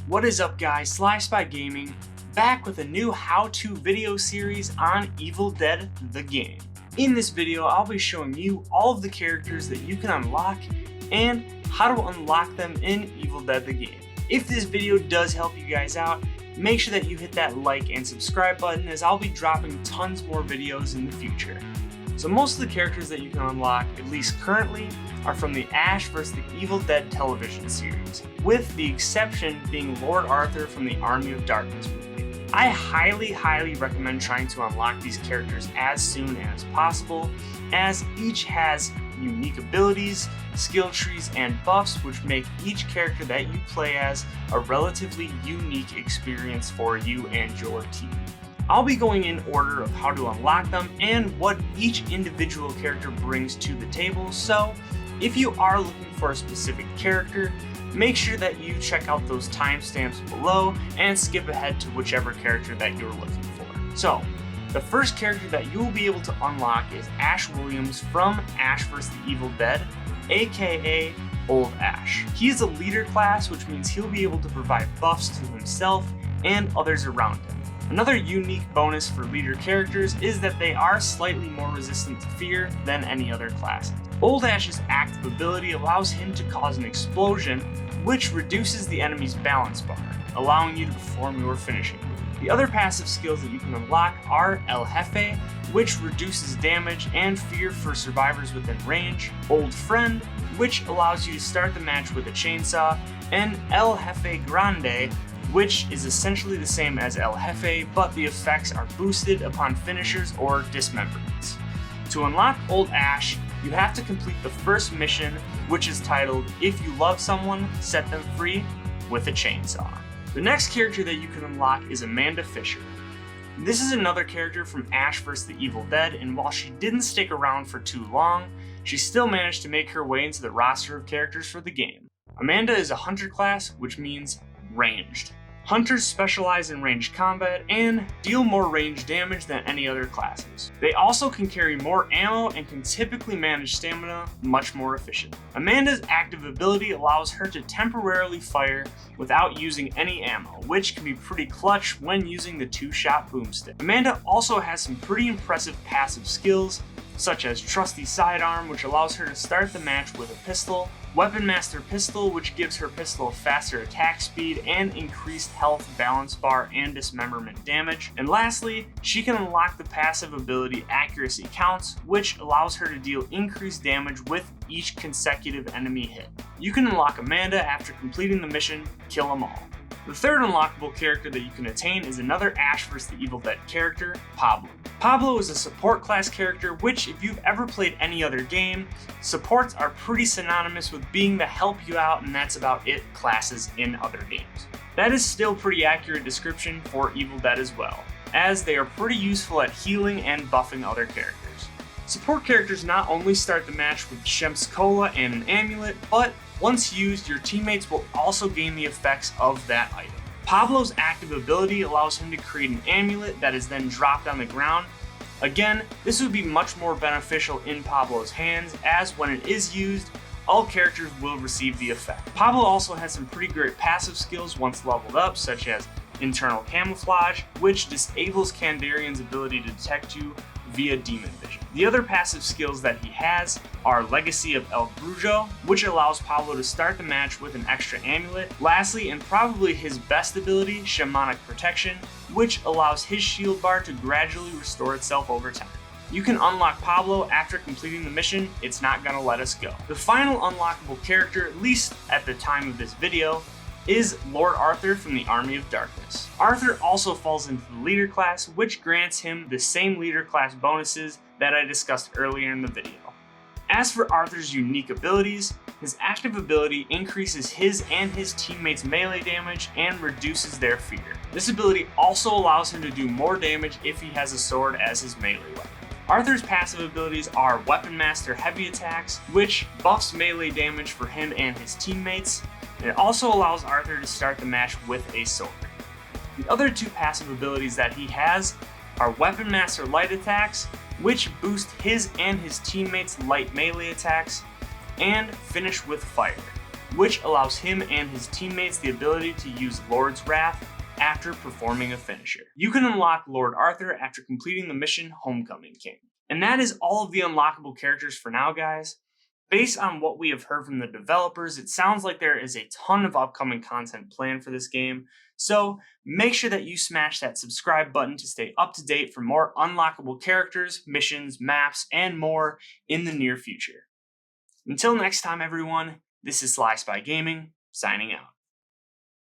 What is up guys, SlySpy Gaming, back with a new how-to video series on Evil Dead the game. In this video, I'll be showing you all of the characters that you can unlock and how to unlock them in Evil Dead the game. If this video does help you guys out, make sure that you hit that like and subscribe button, as I'll be dropping tons more videos in the future. So most of the characters that you can unlock, at least currently, are from the Ash vs. the Evil Dead television series, with the exception being Lord Arthur from the Army of Darkness movie. I highly recommend trying to unlock these characters as soon as possible, as each has unique abilities, skill trees, and buffs which make each character that you play as a relatively unique experience for you and your team. I'll be going in order of how to unlock them and what each individual character brings to the table, so if you are looking for a specific character, make sure that you check out those timestamps below and skip ahead to whichever character that you're looking for. So, the first character that you will be able to unlock is Ash Williams from Ash vs. the Evil Dead, aka Old Ash. He is a leader class, which means he'll be able to provide buffs to himself and others around him. Another unique bonus for leader characters is that they are slightly more resistant to fear than any other classes. Old Ash's active ability allows him to cause an explosion, which reduces the enemy's balance bar, allowing you to perform your finishing move. The other passive skills that you can unlock are El Jefe, which reduces damage and fear for survivors within range, Old Friend, which allows you to start the match with a chainsaw, and El Jefe Grande, which is essentially the same as El Jefe, but the effects are boosted upon finishers or dismemberments. To unlock Old Ash, you have to complete the first mission, which is titled If You Love Someone, Set Them Free with a Chainsaw. The next character that you can unlock is Amanda Fisher. This is another character from Ash vs. the Evil Dead, and while she didn't stick around for too long, she still managed to make her way into the roster of characters for the game. Amanda is a hunter class, which means ranged. Hunters specialize in ranged combat and deal more range damage than any other classes. They also can carry more ammo and can typically manage stamina much more efficiently. Amanda's active ability allows her to temporarily fire without using any ammo, which can be pretty clutch when using the two-shot boomstick. Amanda also has some pretty impressive passive skills, such as Trusty Sidearm, which allows her to start the match with a pistol, Weapon Master Pistol, which gives her pistol faster attack speed and increased health, balance bar, and dismemberment damage. And lastly, she can unlock the passive ability Accuracy Counts, which allows her to deal increased damage with each consecutive enemy hit. You can unlock Amanda after completing the mission, Kill 'Em All. The third unlockable character that you can attain is another Ash vs. the Evil Dead character, Pablo. Pablo is a support class character, which if you've ever played any other game, supports are pretty synonymous with being the help you out and that's about it classes in other games. That is still pretty accurate description for Evil Dead as well, as they are pretty useful at healing and buffing other characters. Support characters not only start the match with Shemp's Cola and an amulet, but once used, your teammates will also gain the effects of that item. Pablo's active ability allows him to create an amulet that is then dropped on the ground. Again, this would be much more beneficial in Pablo's hands, as when it is used, all characters will receive the effect. Pablo also has some pretty great passive skills once leveled up, such as Internal Camouflage, which disables Kandarian's ability to detect you via Demon Vision. The other passive skills that he has are Legacy of El Brujo, which allows Pablo to start the match with an extra amulet. Lastly, and probably his best ability, Shamanic Protection, which allows his shield bar to gradually restore itself over time. You can unlock Pablo after completing the mission, it's not gonna let us go. The final unlockable character, at least at the time of this video, is Lord Arthur from the Army of Darkness. Arthur also falls into the leader class, which grants him the same leader class bonuses that I discussed earlier in the video. As for Arthur's unique abilities, his active ability increases his and his teammates' melee damage and reduces their fear. This ability also allows him to do more damage if he has a sword as his melee weapon. Arthur's passive abilities are Weapon Master Heavy Attacks, which buffs melee damage for him and his teammates. It also allows Arthur to start the match with a sword. The other two passive abilities that he has are Weapon Master Light Attacks, which boost his and his teammates' light melee attacks, and Finish with Fire, which allows him and his teammates the ability to use Lord's Wrath after performing a finisher. You can unlock Lord Arthur after completing the mission Homecoming King. And that is all of the unlockable characters for now, guys. Based on what we have heard from the developers, it sounds like there is a ton of upcoming content planned for this game, so make sure that you smash that subscribe button to stay up to date for more unlockable characters, missions, maps, and more in the near future. Until next time, everyone, this is Sly Spy Gaming, signing out.